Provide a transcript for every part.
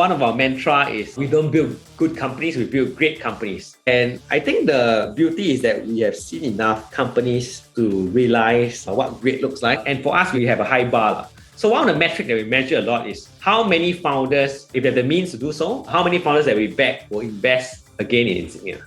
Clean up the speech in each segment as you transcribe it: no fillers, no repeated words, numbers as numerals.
One of our mantra is we don't build good companies, we build great companies. And I think the beauty is that we have seen enough companies to realize what great looks like. And for us, we have a high bar. So one of the metrics that we measure a lot is how many founders, if they have the means to do so, how many founders that we back will invest again in Insignia.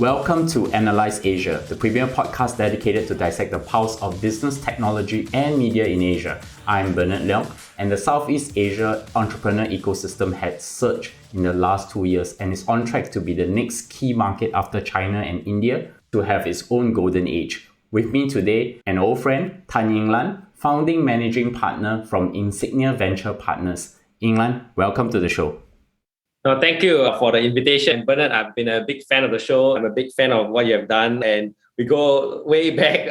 Welcome to Analyse Asia, the premier podcast dedicated to dissect the pulse of business, technology, and media in Asia. I'm Bernard Leong, and the Southeast Asia entrepreneur ecosystem has surged in the last 2 years and is on track to be the next key market after China and India to have its own golden age. With me today, an old friend, Yinglan, founding managing partner from Insignia Ventures Partners. Yinglan, welcome to the show. No, thank you for the invitation. Bernard, I've been a big fan of the show. I'm a big fan of what you have done. And we go way back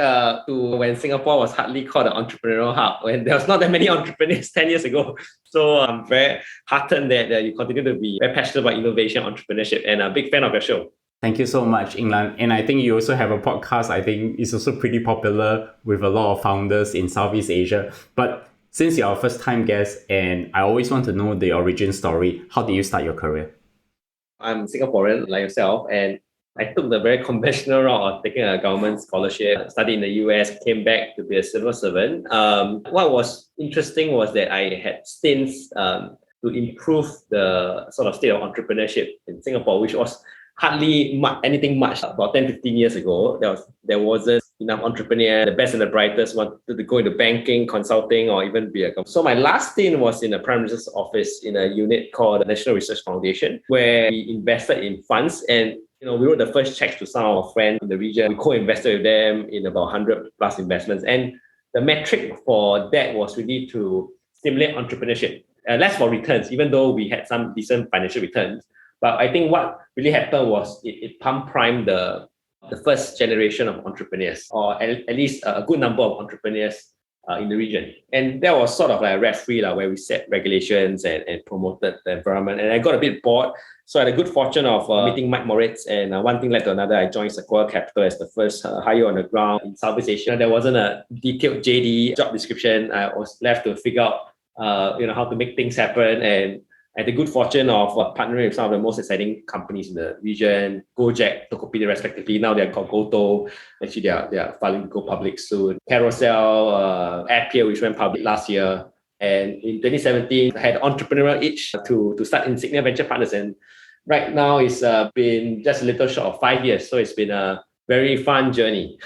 to when Singapore was hardly called an entrepreneurial hub, when there was not that many entrepreneurs 10 years ago. So I'm very heartened that you continue to be very passionate about innovation, entrepreneurship, and a big fan of your show. Thank you so much, Yinglan. And I think you also have a podcast. I think it's also pretty popular with a lot of founders in Southeast Asia. But since you're our first-time guest, and I always want to know the origin story, how did you start your career? I'm Singaporean like yourself, and I took the very conventional route of taking a government scholarship, studied in the US, came back to be a civil servant. What was interesting was that I had stints to improve the sort of state of entrepreneurship in Singapore, which was hardly anything much. About 10, 15 years ago, there wasn't enough entrepreneurs. The best and the brightest wanted to go into banking, consulting, or even be a company. So my last stint was in the Prime Minister's office in a unit called the National Research Foundation, where we invested in funds. And we wrote the first checks to some of our friends in the region. We co-invested with them in about 100 plus investments. And the metric for that was really to stimulate entrepreneurship. Less for returns, even though we had some decent financial returns. But I think what really happened was it primed the first generation of entrepreneurs, or at least a good number of entrepreneurs in the region. And that was sort of like a referee where we set regulations and promoted the environment. And I got a bit bored. So I had a good fortune of meeting Mike Moritz, and one thing led to another. I joined Sequoia Capital as the first hire on the ground in Southeast Asia. There wasn't a detailed JD job description. I was left to figure out how to make things happen. And I had the good fortune of partnering with some of the most exciting companies in the region, Gojek, Tokopedia respectively. Now they're called Goto. Actually, they're filing to go public soon. Carousel, Appier, which went public last year. And in 2017, I had entrepreneurial itch to start Insignia Ventures Partners. And right now, it's been just a little short of 5 years. So it's been a very fun journey.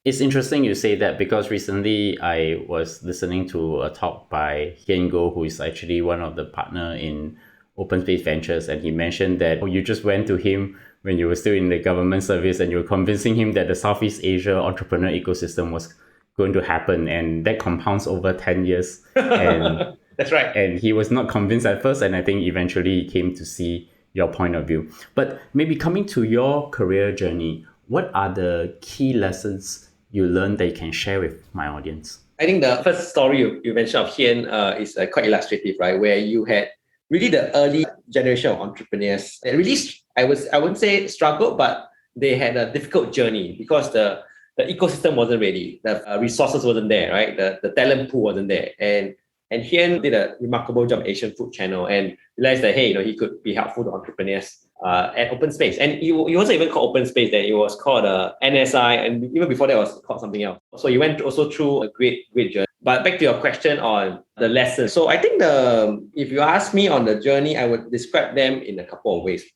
It's interesting you say that, because recently I was listening to a talk by Hian Go, who is actually one of the partner in Open Space Ventures, and he mentioned that you just went to him when you were still in the government service and you were convincing him that the Southeast Asia entrepreneur ecosystem was going to happen, and that compounds over 10 years. And that's right. And he was not convinced at first, and I think eventually he came to see your point of view. But maybe coming to your career journey, what are the key lessons you learned that you can share with my audience? I think the first story you mentioned of Hian is quite illustrative, right? Where you had really the early generation of entrepreneurs. And really, I wouldn't say struggled, but they had a difficult journey because the ecosystem wasn't ready. The resources wasn't there, right? The talent pool wasn't there. And Hian did a remarkable job at Asian Food Channel and realized that, hey, he could be helpful to entrepreneurs at Open Space. And he wasn't even called Open Space then. It was called NSI, and even before that, it was called something else. So he went also through a great journey. But back to your question on the lessons. So I think if you ask me on the journey, I would describe them in a couple of ways.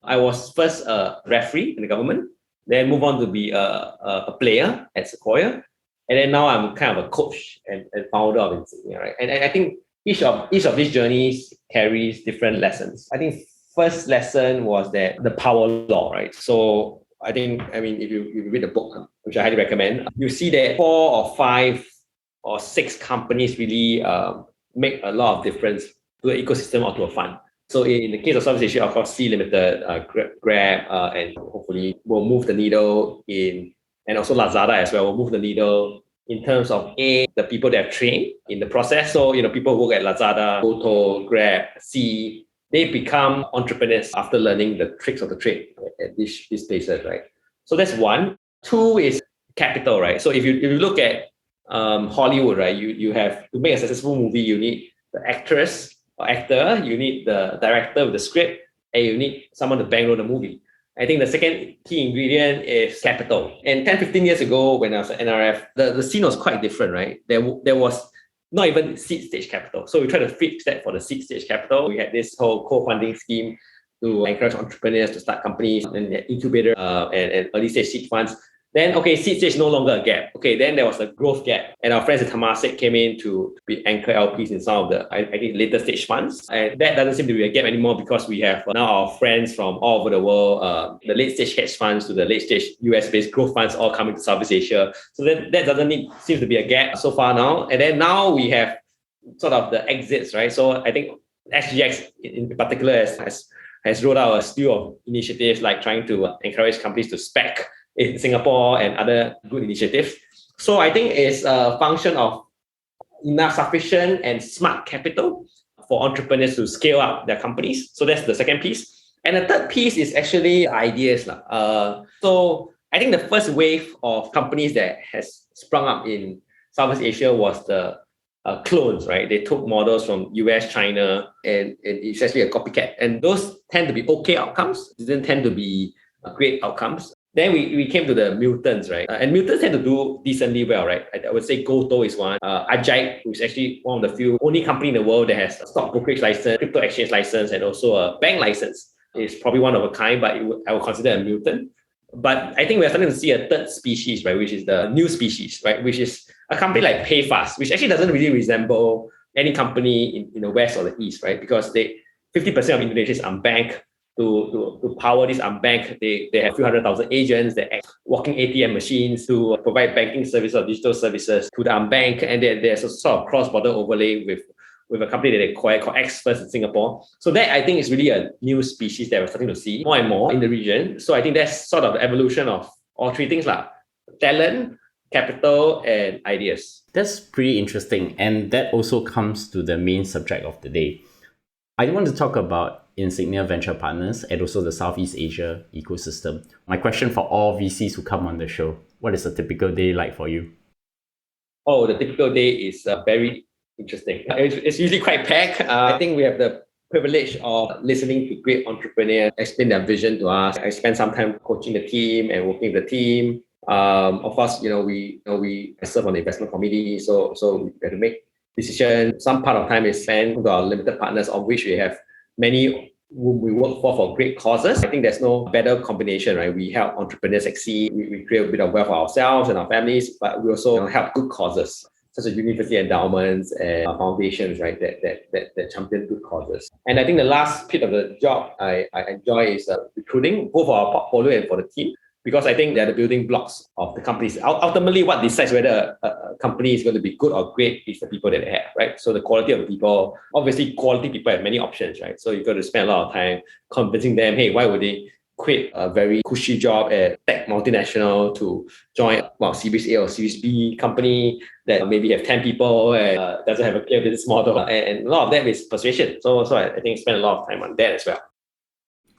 I was first a referee in the government, then move on to be a player at Sequoia, and then now I'm kind of a coach and founder of Insignia, right? And I think each of these journeys carries different lessons. I think first lesson was that the power law, right? So if you read the book, which I highly recommend, you see that 4 or 5 or 6 companies really make a lot of difference to the ecosystem or to a fund. So in the case of Southeast Asia, of course, C Limited, Grab, and hopefully will move the needle and also Lazada as well will move the needle in terms of the people that have trained in the process. So people who work at Lazada, Goto, Grab, C, they become entrepreneurs after learning the tricks of the trade at these places, right? So that's one. 2 is capital, right? So if you look at Hollywood, right? You have to make a successful movie, you need the actress or actor, you need the director with the script, and you need someone to bankroll the movie. I think the second key ingredient is capital. And 10, 15 years ago, when I was at NRF, the scene was quite different, right? There was not even seed stage capital. So we tried to fix that for the seed stage capital. We had this whole co-funding scheme to encourage entrepreneurs to start companies and incubator and early stage seed funds. Then, okay, seed stage no longer a gap. Okay, then there was a growth gap. And our friends at Temasek came in to be anchor LPs in some of the, I think, later stage funds. And that doesn't seem to be a gap anymore because we have now our friends from all over the world, the late stage hedge funds to the late stage US-based growth funds all coming to Southeast Asia. So that doesn't seem to be a gap so far now. And then now we have sort of the exits, right? So I think SGX in particular has rolled out a slew of initiatives like trying to encourage companies to spec in Singapore and other good initiatives. So I think it's a function of enough sufficient and smart capital for entrepreneurs to scale up their companies. So that's the second piece. And the third piece is actually ideas. So I think the first wave of companies that has sprung up in Southeast Asia was the clones, right? They took models from US, China, and it's actually a copycat. And those tend to be okay outcomes, didn't tend to be great outcomes. Then we came to the mutants, right? And mutants tend to do decently well, right? I would say Goto is one. Ajite, who's actually one of the few only company in the world that has a stock brokerage license, crypto exchange license, and also a bank license. Is probably one of a kind, but I would consider a mutant. But I think we're starting to see a third species, right? Which is the new species, right? Which is a company like PayFast, which actually doesn't really resemble any company in the West or the East, right? Because 50% of Indonesia is unbanked. To power this unbanked, they have a few 100,000 agents, they act walking ATM machines to provide banking services or digital services to the unbanked, and there's a sort of cross-border overlay with a company that they acquired called X-First in Singapore. So that I think is really a new species that we're starting to see more and more in the region. So I think that's sort of the evolution of all three things: talent, capital, and ideas. That's pretty interesting. And that also comes to the main subject of the day. I want to talk about Insignia Venture Partners and also the Southeast Asia ecosystem. My question for all VCs who come on the show: what is a typical day like for you? Oh, the typical day is very interesting. It's usually quite packed. I think we have the privilege of listening to great entrepreneurs explain their vision to us. I spend some time coaching the team and working with the team. Of course, we serve on the investment committee, so we have to make decisions. Some part of time is spent with our limited partners, of which we have many whom we work for great causes. I think there's no better combination, right? We help entrepreneurs succeed. We create a bit of wealth for ourselves and our families, but we also help good causes, such as university endowments and foundations, right? That champion good causes. And I think the last bit of the job I enjoy is recruiting, both for our portfolio and for the team, because I think they're the building blocks of the companies. Ultimately, what decides whether a company is going to be good or great is the people that they have, right? So the quality of the people, obviously quality people have many options, right? So you've got to spend a lot of time convincing them, hey, why would they quit a very cushy job at tech multinational to join Series A or Series B company that maybe have 10 people and doesn't have a clear business model. And a lot of that is persuasion. So I think spend a lot of time on that as well.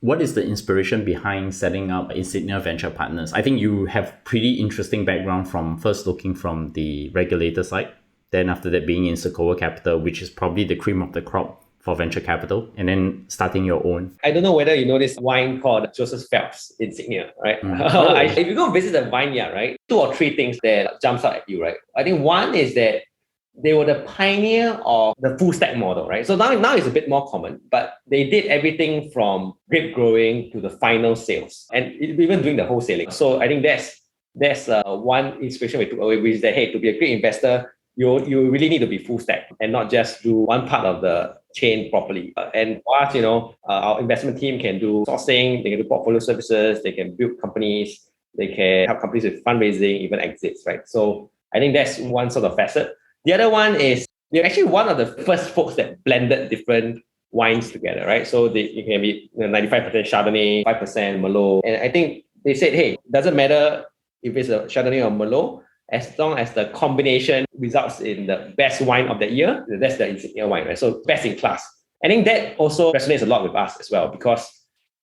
What is the inspiration behind setting up Insignia Venture Partners? I think you have pretty interesting background from first looking from the regulator side, then after that being in Sequoia Capital, which is probably the cream of the crop for venture capital, and then starting your own. I don't know whether you know this wine called Joseph Phelps Insignia, right? If you go visit the vineyard, right, 2 or 3 things that jumps out at you, right? I think one is that they were the pioneer of the full stack model, right? So now it's a bit more common, but they did everything from grape growing to the final sales and even doing the wholesaling. So I think that's one inspiration we took away, which is that, hey, to be a great investor, you really need to be full stack and not just do one part of the chain properly. And for us, our investment team can do sourcing, they can do portfolio services, they can build companies, they can help companies with fundraising, even exits, right? So I think that's one sort of facet. The other one is they're actually one of the first folks that blended different wines together, right? So you can be 95% Chardonnay, 5% Merlot. And I think they said, hey, it doesn't matter if it's a Chardonnay or Merlot, as long as the combination results in the best wine of the year, that's the Insignia wine, right? So best in class. I think that also resonates a lot with us as well, because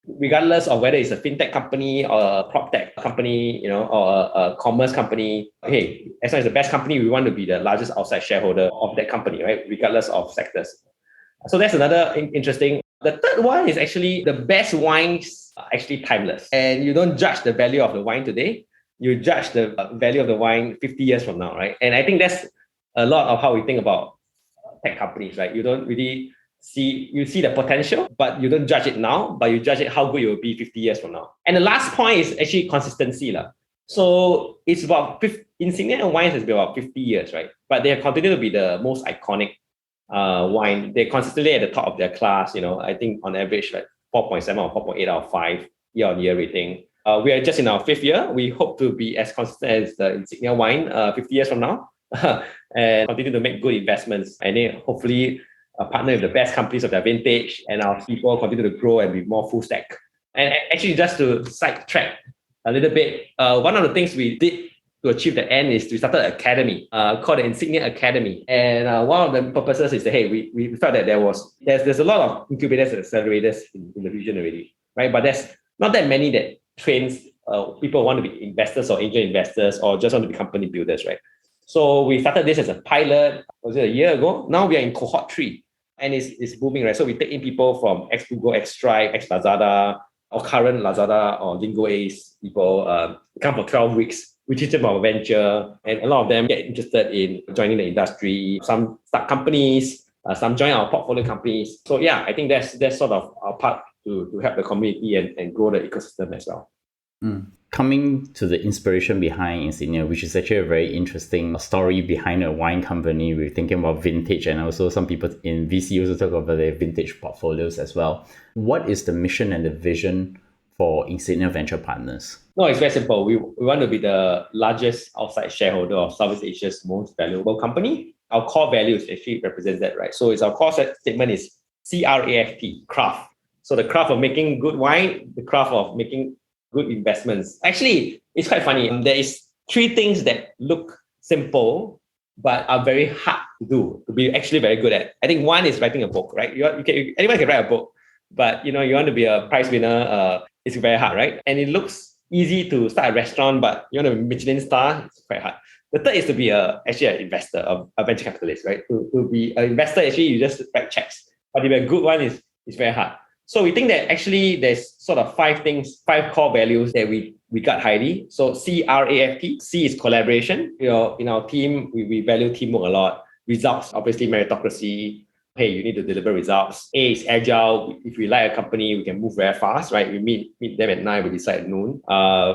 regardless of whether it's a fintech company or a prop tech company, or a commerce company. Hey, as long as the best company, we want to be the largest outside shareholder of that company, right? Regardless of sectors. So that's another interesting. The third one is actually the best wines are actually timeless. And you don't judge the value of the wine today. You judge the value of the wine 50 years from now, right? And I think that's a lot of how we think about tech companies, right? You don't really you see the potential, but you don't judge it now, but you judge it how good it will be 50 years from now. And the last point is actually consistency. So it's about Insignia Wines has been about 50 years, right? But they have continued to be the most iconic wine. They're consistently at the top of their class, I think on average, like 4.7 or 4.8 out of 5 year-on-year rating. We are just in our 5th year. We hope to be as consistent as the Insignia wine 50 years from now and continue to make good investments. And then hopefully partner with the best companies of their vintage, and our people continue to grow and be more full stack. And actually, just to sidetrack a little bit, one of the things we did to achieve the end is we started an academy called the Insignia Academy. And one of the purposes is that, hey, we felt that there's a lot of incubators and accelerators in the region already, right? But there's not that many that trains people who want to be investors or angel investors or just want to be company builders, right? So we started this as a pilot, was it a year ago? Now we are in cohort 3 and it's booming, right? So we take in people from ex-Google, ex-Stripe, ex-Lazada, or current Lazada or Lingo Ace people, come for 12 weeks. We teach them about venture, and a lot of them get interested in joining the industry. Some start companies, some join our portfolio companies. So yeah, I think that's sort of our part to help the community and grow the ecosystem as well. Coming to the inspiration behind Insignia, which is actually a very interesting story behind a wine company. We're thinking about vintage, and also some people in VC also talk about their vintage portfolios as well. What is the mission and the vision for Insignia Ventures Partners? No, it's very simple. We want to be the largest outside shareholder of Southeast Asia's most valuable company. Our core values actually represent that, right? So our core statement is CRAFT, craft. So the craft of making good wine, the craft of making good investments. Actually, it's quite funny. There is 3 things that look simple, but are very hard to do, to be actually very good at. I think one is writing a book, right? Anyone can write a book, but you want to be a prize winner, it's very hard, right? And it looks easy to start a restaurant, but you want to be a Michelin star, it's quite hard. The third is to be actually an investor, a venture capitalist, right? To be an investor, actually, you just write checks. But to be a good one is very hard. So we think that actually there's sort of 5 core values that we got highly. So CRAFT, C is collaboration. In our team, we value teamwork a lot. Results, obviously meritocracy. Hey, you need to deliver results. A is agile. If we like a company, we can move very fast, right? We meet them at 9, we decide at noon.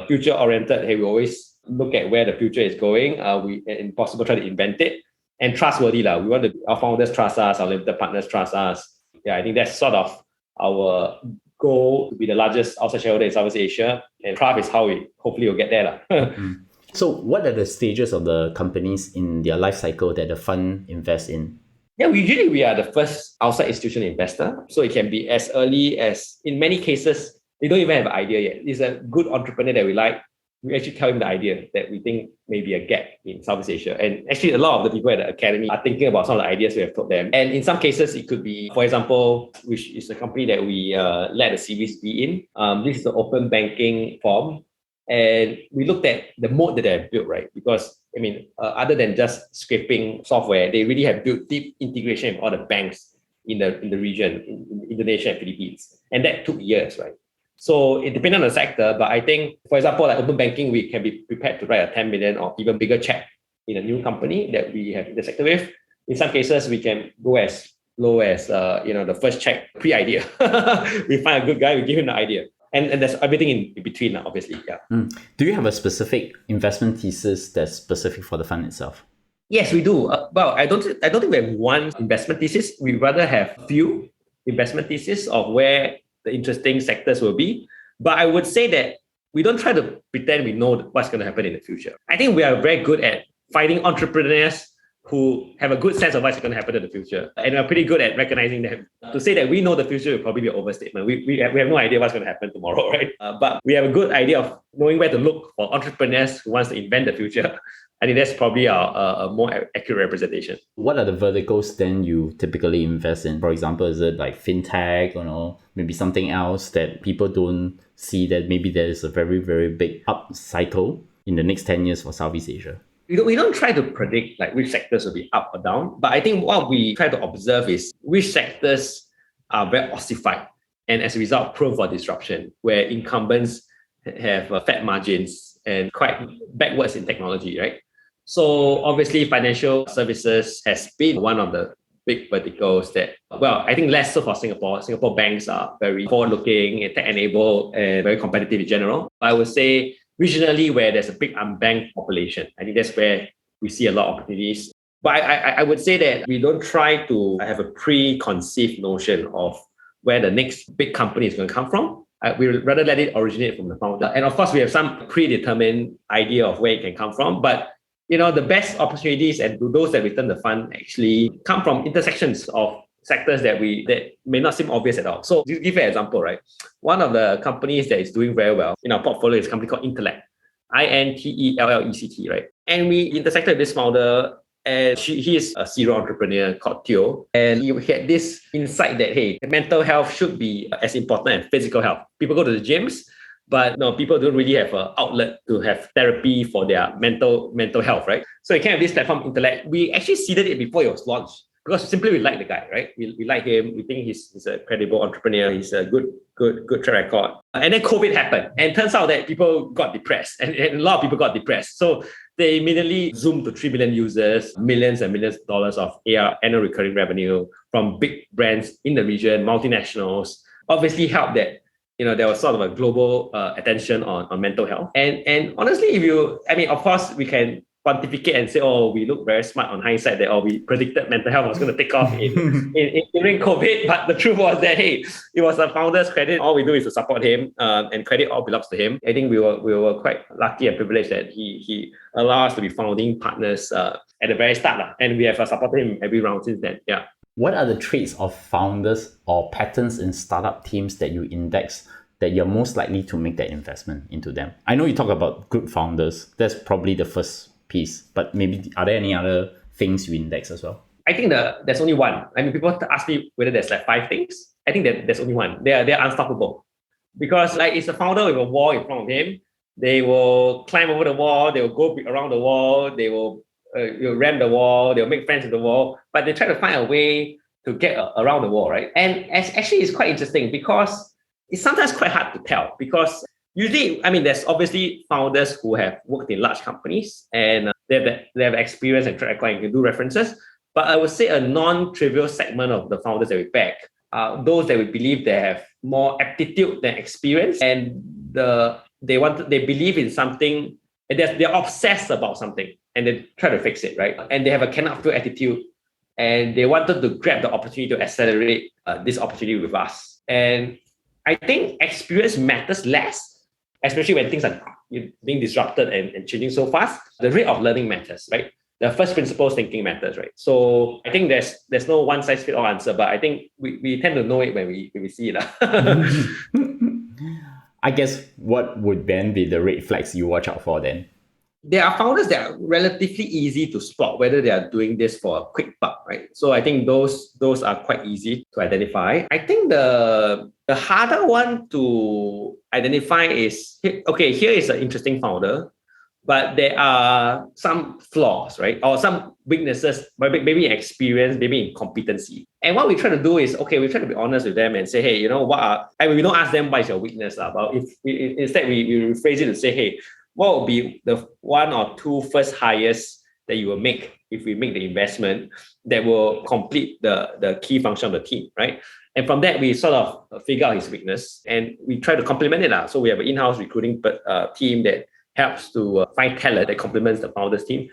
Future oriented. Hey, we always look at where the future is going. We, if possible, try to invent it. And trustworthy. We want our founders trust us, our limited partners trust us. Yeah, I think that's sort of our goal, to be the largest outside shareholder in Southeast Asia, and craft is how we hopefully will get there. So what are the stages of the companies in their life cycle that the fund invests in? Yeah, we are the first outside institutional investor. So it can be as early as, in many cases, they don't even have an idea yet. It's a good entrepreneur that we like. We actually tell him the idea that we think may be a gap in Southeast Asia. And actually, a lot of the people at the academy are thinking about some of the ideas we have told them. And in some cases, it could be, for example, which is a company that we led a Series B in. This is the open banking form. And we looked at the mode that they have built, right? Because, other than just scraping software, they really have built deep integration with all the banks in the region, in Indonesia and Philippines. And that took years, right? So it depends on the sector, but I think, for example, like open banking, we can be prepared to write a 10 million or even bigger check in a new company that we have in the sector with. In some cases, we can go as low as the first check pre-idea. We find a good guy, we give him the idea. And there's everything in between, obviously. Yeah. Do you have a specific investment thesis that's specific for the fund itself? Yes, we do. I don't think we have one investment thesis. We rather have few investment thesis of where the interesting sectors will be. But I would say that we don't try to pretend we know what's going to happen in the future. I think we are very good at finding entrepreneurs who have a good sense of what's going to happen in the future. And we're pretty good at recognizing them. To say that we know the future will probably be an overstatement. We have no idea what's going to happen tomorrow, right? But we have a good idea of knowing where to look for entrepreneurs who wants to invent the future. I think that's probably a more accurate representation. What are the verticals then you typically invest in? For example, is it like fintech, maybe something else that people don't see, that maybe there is a very, very big up cycle in the next 10 years for Southeast Asia? We don't try to predict like which sectors will be up or down, but I think what we try to observe is which sectors are very ossified and as a result prone for disruption, where incumbents have fat margins and quite backwards in technology, right? So obviously financial services has been one of the big verticals that, well, I think less so for Singapore. Singapore banks are very forward-looking and tech-enabled and very competitive in general. I would say regionally where there's a big unbanked population, I think that's where we see a lot of opportunities. But I would say that we don't try to have a preconceived notion of where the next big company is going to come from. We would rather let it originate from the founder. And of course, we have some predetermined idea of where it can come from. But the best opportunities and those that return the fund actually come from intersections of sectors that may not seem obvious at all. So to give you an example, right? One of the companies that is doing very well in our portfolio is a company called Intellect, Intellect, right? And we intersected with this founder, and he is a serial entrepreneur called Theo. And he had this insight that, hey, mental health should be as important as physical health. People go to the gyms, but no, people don't really have an outlet to have therapy for their mental health, right? So it came with this platform, Intellect. We actually seeded it before it was launched because simply we like the guy, right? We like him. We think he's a credible entrepreneur. He's a good track record. And then COVID happened, and it turns out that people got depressed, and a lot of people got depressed. So they immediately zoomed to 3 million users, millions and millions of dollars of annual recurring revenue from big brands in the region, multinationals. Obviously helped that there was sort of a global attention on mental health. And honestly, of course, we can pontificate and say, oh, we look very smart on hindsight that, we predicted mental health was going to take off during COVID. But the truth was that, hey, it was the founder's credit. All we do is to support him, and credit all belongs to him. I think we were quite lucky and privileged that he allowed us to be founding partners at the very start. And we have supported him every round since then. Yeah. What are the traits of founders or patterns in startup teams that you index that you're most likely to make that investment into them? I know you talk about good founders. That's probably the first piece, but maybe are there any other things you index as well? I think there's only one. People ask me whether there's like 5 things. I think that there's only one. They're unstoppable, because like it's a founder with a wall in front of him. They will climb over the wall. They will go around the wall. They will ram the wall. They'll make friends with the wall. But they try to find a way to get around the wall, right? And actually, it's quite interesting because it's sometimes quite hard to tell, because usually, there's obviously founders who have worked in large companies and they have experience and track record and can do references. But I would say a non-trivial segment of the founders that we back are those that we believe they have more aptitude than experience, and they believe in something, and they're obsessed about something, and they try to fix it, right? And they have a cannot fail attitude, and they wanted to grab the opportunity to accelerate this opportunity with us. And I think experience matters less, especially when things are being disrupted and changing so fast. The rate of learning matters, right? The first principles thinking matters, right? So I think there's no one size fits all answer, but I think we tend to know it when we see it. I guess what would then be the red flags you watch out for then? There are founders that are relatively easy to spot whether they are doing this for a quick buck, right? So I think those are quite easy to identify. I think the harder one to identify is, okay, here is an interesting founder, but there are some flaws, right? Or some weaknesses, maybe in experience, maybe in competency. And what we try to do is, okay, we try to be honest with them and say, hey, we don't ask them what is your weakness, but instead we rephrase it to say, hey, what will be the 1 or 2 first hires that you will make if we make the investment that will complete the key function of the team, right? And from that, we sort of figure out his weakness and we try to complement it. So we have an in-house recruiting team that helps to find talent that complements the founder's team.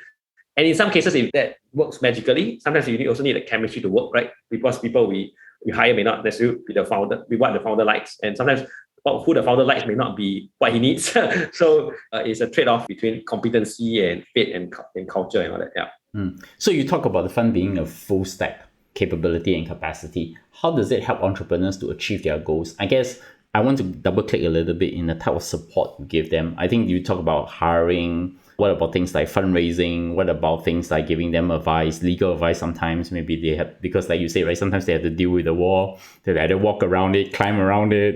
And in some cases, if that works magically, sometimes you also need the chemistry to work, right? Because people we hire may not necessarily be what the founder likes. And sometimes who the founder likes may not be what he needs. So it's a trade-off between competency and fit and culture and all that. Yeah. So you talk about the fund being a full stack capability and capacity. How does it help entrepreneurs to achieve their goals? I guess I want to double click a little bit in the type of support you give them. I think you talk about hiring, What about things like fundraising? What about things like giving them advice, legal advice sometimes? Maybe they have, because like you say, right, sometimes they have to deal with the wall. They either walk around it, climb around it,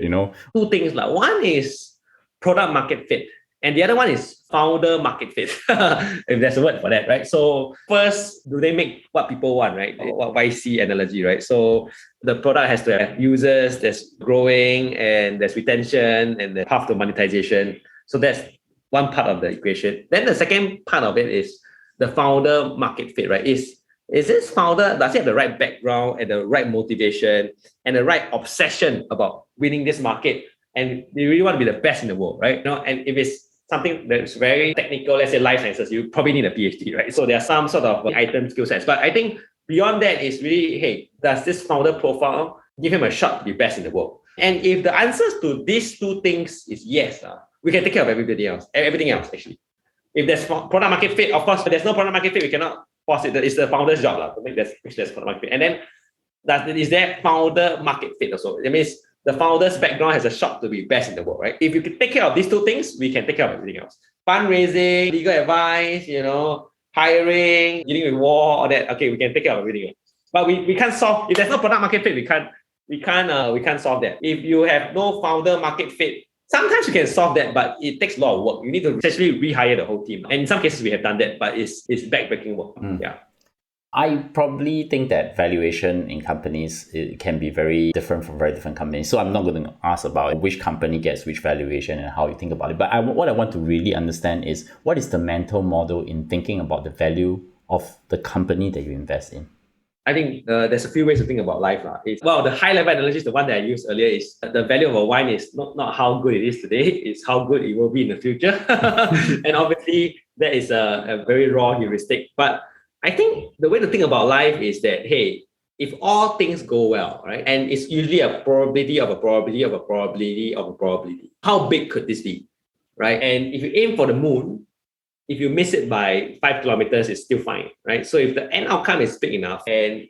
Two things. One is product market fit, and the other one is founder market fit, if there's a word for that, right? So first, do they make what people want, right? What YC analogy, right? So the product has to have users, there's growing, and there's retention, and the path to monetization. So that's one part of the equation. Then the second part of it is the founder market fit, right? Is this founder, does he have the right background and the right motivation and the right obsession about winning this market? And they really want to be the best in the world, right? And if it's something that's very technical, let's say life sciences, you probably need a PhD, right? So there are some sort of item skill sets. But I think beyond that is really, hey, does this founder profile give him a shot to be best in the world? And if the answers to these two things is yes, we can take care of everything else, actually. If there's product market fit, of course, if there's no product market fit, we cannot force it. It's the founder's job to make there's product market fit. And then is there founder market fit also? It means the founder's background has a shot to be best in the world, right? If you can take care of these two things, we can take care of everything else. Fundraising, legal advice, hiring, dealing with war, all that. Okay, we can take care of everything else. But we can't solve, if there's no product market fit, we can't solve that. If you have no founder market fit, sometimes you can solve that, but it takes a lot of work. You need to essentially rehire the whole team. And in some cases, we have done that, but it's backbreaking work. Yeah. I probably think that valuation in companies, it can be very different from very different companies. So I'm not going to ask about which company gets which valuation and how you think about it. But what I want to really understand is, what is the mental model in thinking about the value of the company that you invest in? I think there's a few ways to think about life. The high-level analogy, the one that I used earlier, is the value of a wine is not how good it is today, it's how good it will be in the future. And obviously, that is a very raw heuristic. But I think the way to think about life is that, hey, if all things go well, right, and it's usually a probability of a probability of a probability of a probability, how big could this be, right? And if you aim for the moon, if you miss it by 5 kilometers, it's still fine, right? So if the end outcome is big enough, and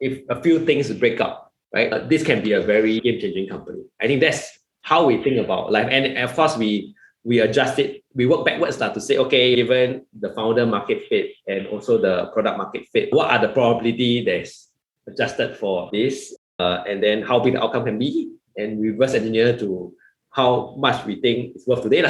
if a few things break up, right, this can be a very game-changing company. I think that's how we think about life. And of course, we adjust it. We work backwards to say, okay, given the founder market fit and also the product market fit, what are the probability that's adjusted for this? And then how big the outcome can be, and reverse engineer to how much we think it's worth today.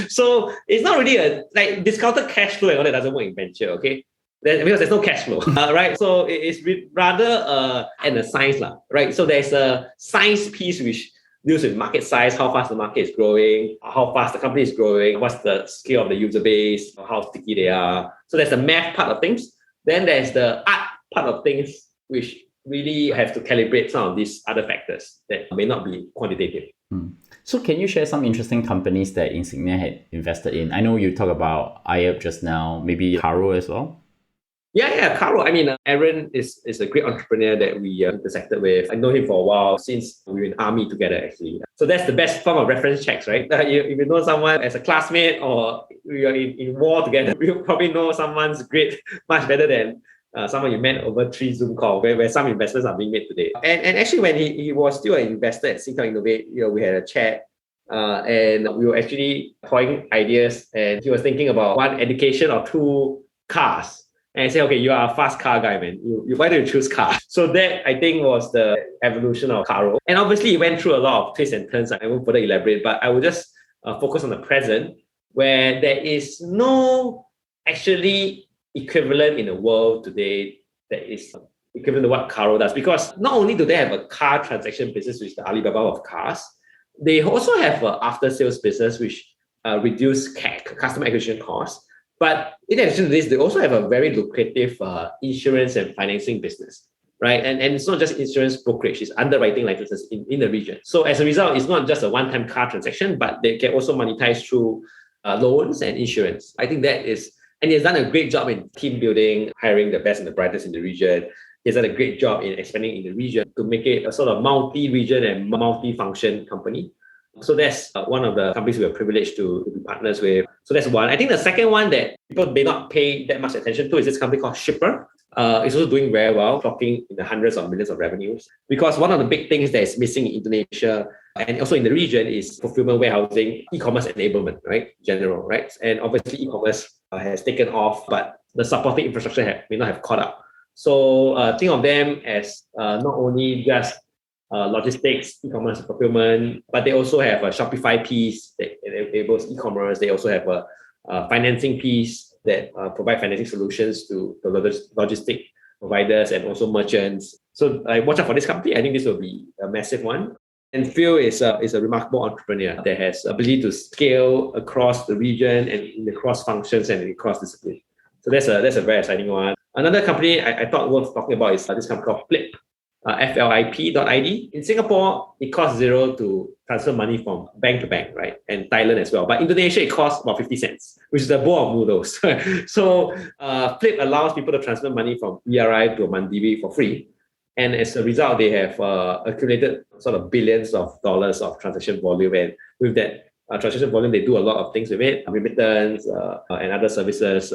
So it's not really like discounted cash flow and all that doesn't work in venture, okay? Because there's no cash flow, right? So it's rather a science, right? So there's a science piece which deals with market size, how fast the market is growing, how fast the company is growing, what's the scale of the user base, how sticky they are. So there's the math part of things. Then there's the art part of things, which really have to calibrate some of these other factors that may not be quantitative. So can you share some interesting companies that Insignia had invested in? I know you talked about IEP just now, maybe Caro as well. Yeah, Caro. I mean, Aaron is a great entrepreneur that we intersected with. I know him for a while, since we were in army together, actually. So that's the best form of reference checks, right? If you know someone as a classmate or we are in war together, you probably know someone's great much better than someone you met over 3 Zoom calls, where some investments are being made today. And actually, when he was still an investor at Singtel Innovate, we had a chat. And we were actually toying ideas, and he was thinking about 1, education, or 2, cars. And I said, okay, you are a fast car guy, man. Why don't you choose car? So that, I think, was the evolution of Caro. And obviously, it went through a lot of twists and turns. I won't further elaborate, but I will just focus on the present, where there is no actually equivalent in the world today that is equivalent to what Caro does. Because not only do they have a car transaction business, which is the Alibaba of cars, they also have an after-sales business, which reduce CAC, customer acquisition costs. But in addition to this, they also have a very lucrative insurance and financing business, right? And it's not just insurance brokerage, it's underwriting licenses in the region. So as a result, it's not just a one-time car transaction, but they can also monetize through loans and insurance. I think that is, and he's done a great job in team building, hiring the best and the brightest in the region. He's done a great job in expanding in the region to make it a sort of multi-region and multi-function company. So that's one of the companies we are privileged to be partners with. So that's one. I think the second one that people may not pay that much attention to is this company called Shipper. It's also doing very well, clocking in the hundreds of millions of revenues. Because one of the big things that is missing in Indonesia And also in the region is fulfillment, warehousing, e-commerce enablement, right? General, right? And obviously e-commerce has taken off, but the supporting infrastructure may not have caught up. So think of them as not only just logistics, e-commerce fulfillment, but they also have a Shopify piece that enables e-commerce. They also have a financing piece that provide financing solutions to the logistic providers and also merchants. So watch out for this company. I think this will be a massive one. And Phil is a remarkable entrepreneur that has ability to scale across the region and in the cross functions and across discipline. So that's a very exciting one. Another company I thought worth talking about is this company called Flip, flip.id. In Singapore, it costs zero to transfer money from bank to bank, right? And Thailand as well. But Indonesia, it costs about 50 cents, which is a bowl of noodles. So Flip allows people to transfer money from BRI to Mandiri for free. And as a result, they have accumulated sort of billions of dollars of transaction volume. And with that transaction volume, they do a lot of things with it, remittance and other services,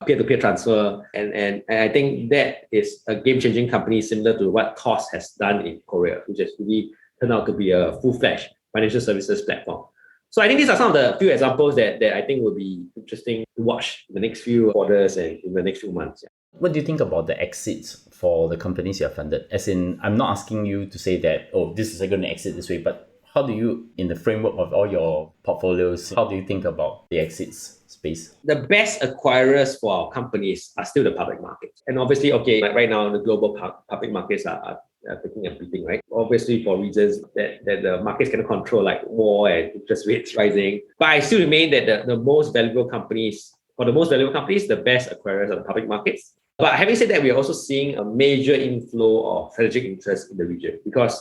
peer-to-peer transfer. And I think that is a game-changing company similar to what Toss has done in Korea, which has really turned out to be a full-fledged financial services platform. So I think these are some of the few examples that I think will be interesting to watch in the next few quarters and in the next few months. What do you think about the exits for the companies you have funded? As in, I'm not asking you to say that, oh, this is going to exit this way, but how do you, in the framework of all your portfolios, how do you think about the exits space? The best acquirers for our companies are still the public markets. And obviously, like right now, the global public markets are taking a beating, right? Obviously, for reasons that the markets cannot control, like war and interest rates rising. But I still remain that the most valuable companies, the best acquirers are the public markets. But having said that, we are also seeing a major inflow of strategic interest in the region, because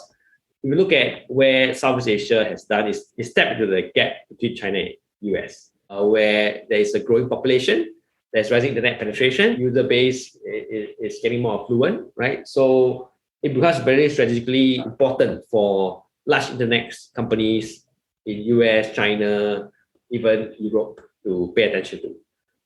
if you look at where Southeast Asia has done is step into the gap between China and US, where there is a growing population, there's rising internet penetration, user base is getting more affluent, right? So it becomes very strategically important for large internet companies in US, China, even Europe to pay attention to.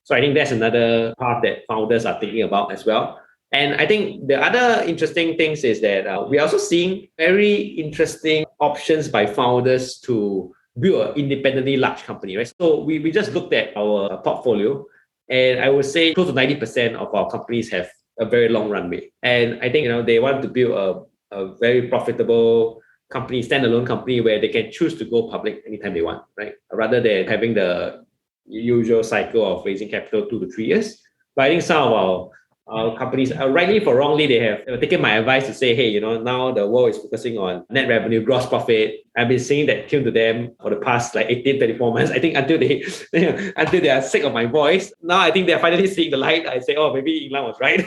So I think that's another part that founders are thinking about as well. And I think the other interesting things is that we are also seeing very interesting options by founders to build an independently large company, right? So we just looked at our portfolio, and I would say close to 90% of our companies have a very long runway. And I think they want to build a very profitable company, standalone company, where they can choose to go public anytime they want, right? Rather than having the usual cycle of raising capital 2 to 3 years. But I think some of our companies, rightly or wrongly, they have taken my advice to say, hey, now the world is focusing on net revenue, gross profit. I've been saying that tune to them for the past 18, 24 months. I think until they are sick of my voice. Now I think they're finally seeing the light. I say, oh, maybe Yinglan was right.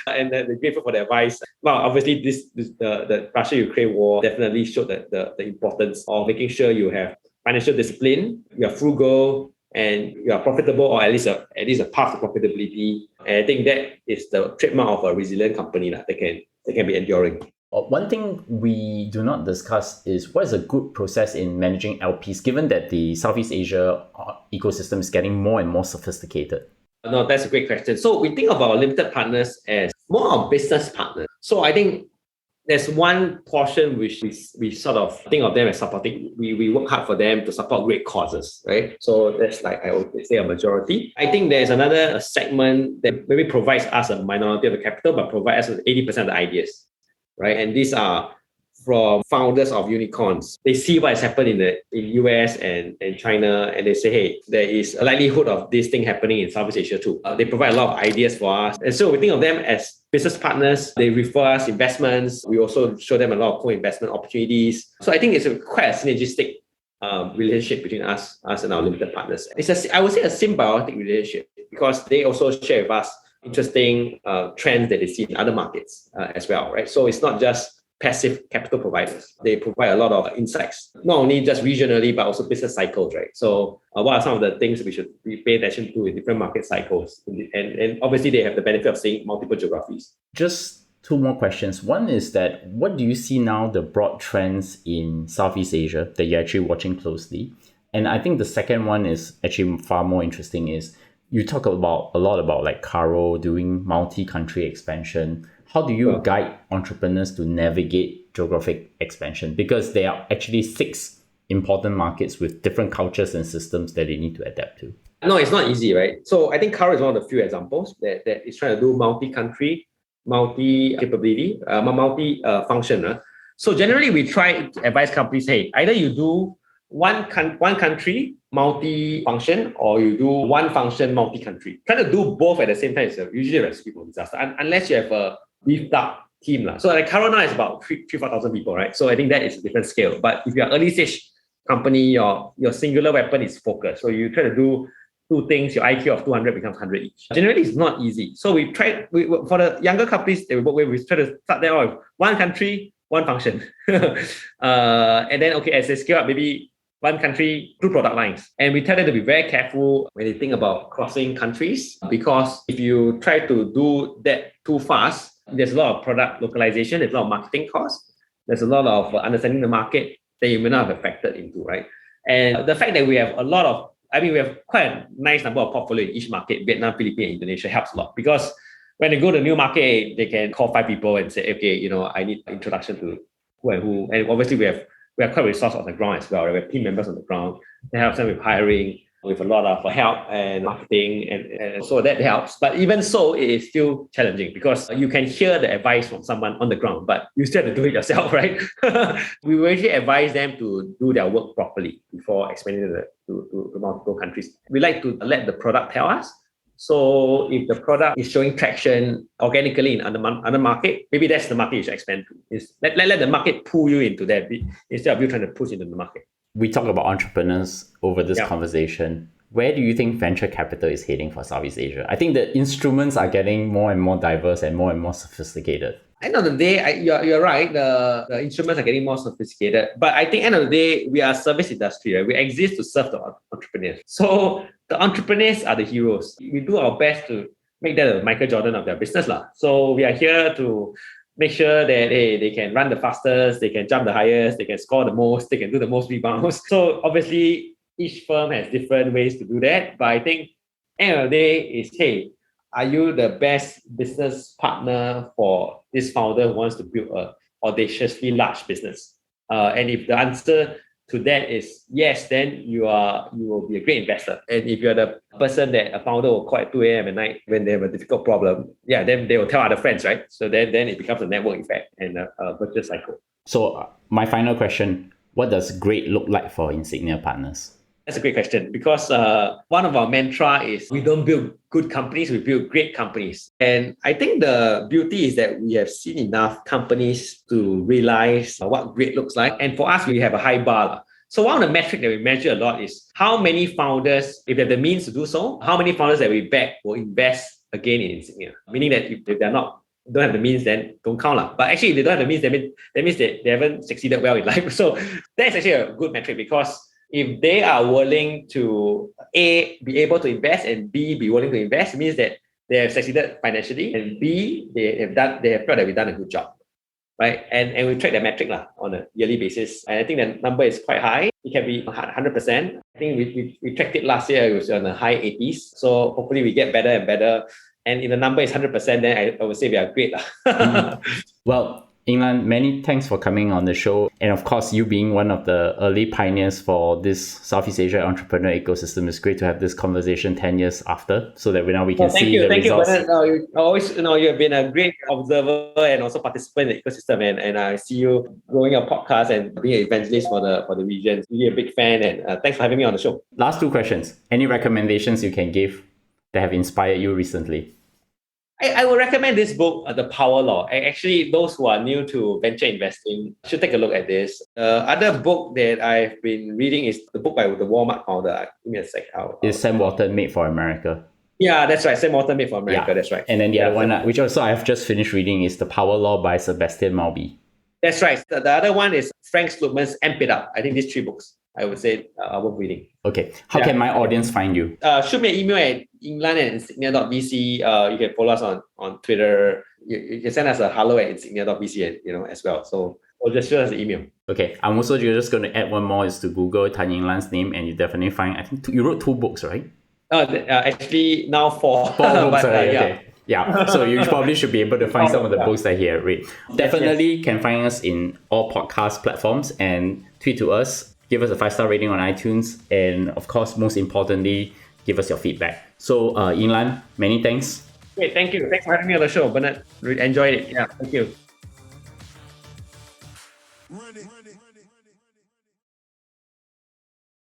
And they're grateful for the advice. Well, obviously the Russia-Ukraine war definitely showed that the importance of making sure you have financial discipline, you are frugal, and you are profitable, or at least a path to profitability. And I think that is the trademark of a resilient company that can be enduring. One thing we do not discuss is what is a good process in managing LPs, given that the Southeast Asia ecosystem is getting more and more sophisticated. No, that's a great question. So we think of our limited partners as more of business partners. So I think there's one portion which we sort of think of them as supporting. We work hard for them to support great causes, right? So that's like I would say a majority. I think there's another segment that maybe provides us a minority of the capital, but provides us 80% of the ideas, right? And these are from founders of unicorns. They see what has happened in US and China, and they say, hey, there is a likelihood of this thing happening in Southeast Asia too. They provide a lot of ideas for us. And so we think of them as business partners. They refer us investments. We also show them a lot of co-investment opportunities. So I think it's quite a synergistic relationship between us and our limited partners. I would say a symbiotic relationship, because they also share with us interesting trends that they see in other markets as well, right? So it's not just passive capital providers. They provide a lot of insights, not only just regionally, but also business cycles, right? So what are some of the things we should pay attention to in different market cycles? And obviously they have the benefit of seeing multiple geographies. Just two more questions. One is that what do you see now the broad trends in Southeast Asia that you're actually watching closely? And I think the second one is actually far more interesting is you talk a lot about like Caro doing multi-country expansion. how do you Sure. guide entrepreneurs to navigate geographic expansion? Because there are actually 6 important markets with different cultures and systems that they need to adapt to. No, it's not easy, right? So I think Karo is one of the few examples that is trying to do multi-country, multi-capability, multi-function. So generally, we try to advise companies, hey, either you do one country, multi-function, or you do one function, multi-country. Trying to do both at the same time is usually a recipe for disaster, unless you have a beefed up team. So like Karo now is about 4,000 people, right? So I think that is a different scale. But if you're early stage company, your singular weapon is focus. So you try to do two things, your IQ of 200 becomes 100 each. Generally, it's not easy. So we try, for the younger companies that we work with, we try to start them off with one country, one function. And then, okay, as they scale up, maybe one country, 2 product lines. And we tell them to be very careful when they think about crossing countries, because if you try to do that too fast, there's a lot of product localization, there's a lot of marketing costs, there's a lot of understanding the market that you may not have factored into, right? And the fact that we have we have quite a nice number of portfolio in each market, Vietnam, Philippines, and Indonesia helps a lot, because when they go to a new market, they can call 5 people and say, okay, I need introduction to who and who. And obviously we are quite resourced on the ground as well, right? We have team members on the ground. They help them with hiring, with a lot of help and marketing, and so that helps. But even so, it is still challenging, because you can hear the advice from someone on the ground, but you still have to do it yourself, right? We will actually advise them to do their work properly before expanding to multiple countries. We like to let the product tell us. So if the product is showing traction organically in other market, maybe that's the market you should expand to. Let the market pull you into that instead of you trying to push into the market. We talk about entrepreneurs over this conversation. Where do you think venture capital is heading for Southeast Asia? I think the instruments are getting more and more diverse and more sophisticated. End of the day, you're right. The instruments are getting more sophisticated. But I think end of the day, we are a service industry, right? We exist to serve the entrepreneurs. So the entrepreneurs are the heroes. We do our best to make them the Michael Jordan of their business. So we are here to make sure that they can run the fastest, they can jump the highest, they can score the most, they can do the most rebounds. So obviously, each firm has different ways to do that. But I think end of the day is, hey, are you the best business partner for this founder who wants to build an audaciously large business? And if the answer to that is yes, then you will be a great investor. And if you're the person that a founder will call at 2 a.m. at night when they have a difficult problem, then they will tell other friends, right? So then it becomes a network effect and a virtuous cycle. So my final question, what does great look like for Insignia Partners? That's a great question, because one of our mantra is we don't build good companies, we build great companies. And I think the beauty is that we have seen enough companies to realize what great looks like. And for us, we have a high bar. So one of the metrics that we measure a lot is how many founders, if they have the means to do so, how many founders that we back will invest again in Insignia. Meaning that if they're don't have the means, then don't count. But actually, if they don't have the means, that means they haven't succeeded well in life. So that's actually a good metric, because if they are willing to A, be able to invest, and B, be willing to invest, it means that they have succeeded financially, and B, they have felt that we've done a good job, right? And we track the metric on a yearly basis, and I think the number is quite high. It can be 100%. I think we tracked it last year. It was on the high 80s. So hopefully we get better and better. And if the number is 100%, then I would say we are great. Well, Yinglan, many thanks for coming on the show. And of course, you being one of the early pioneers for this Southeast Asia entrepreneur ecosystem, it's great to have this conversation 10 years after, so that now we can see the results. Thank you. You have been a great observer and also participant in the ecosystem. And I see you growing your podcast and being an evangelist for the region. Really a big fan. And thanks for having me on the show. Last 2 questions. Any recommendations you can give that have inspired you recently? I would recommend this book, The Power Law. Actually, those who are new to venture investing should take a look at this. The other book that I've been reading is the book by the Walmart founder. Give me a sec. Is Sam Walton Made for America? Yeah, that's right. Sam Walton Made for America. Yeah. That's right. And then the other one, which also I've just finished reading, is The Power Law by Sebastian Malby. That's right. The other one is Frank Slootman's Amp It Up. I think these 3 books, I would say, are worth reading. Okay. How can my audience find you? Shoot me an email at Yinglan@insignia.vc. You can follow us on Twitter. You can send us a hello at insignia.vc as well. So or just shoot us an email. Okay. I'm also just going to add one more, is to Google Tan Yinglan's name, and you definitely find, I think you wrote 2 books, right? Actually now 4. 4 books, okay. Yeah, so you probably should be able to find some of the books that he had read. Definitely can find us in all podcast platforms and tweet to us, give us a 5-star rating on iTunes, and of course, most importantly, give us your feedback. So, Yinglan, many thanks. Great, thank you. Thanks for having me on the show, Bernard. Enjoyed it. Yeah, thank you.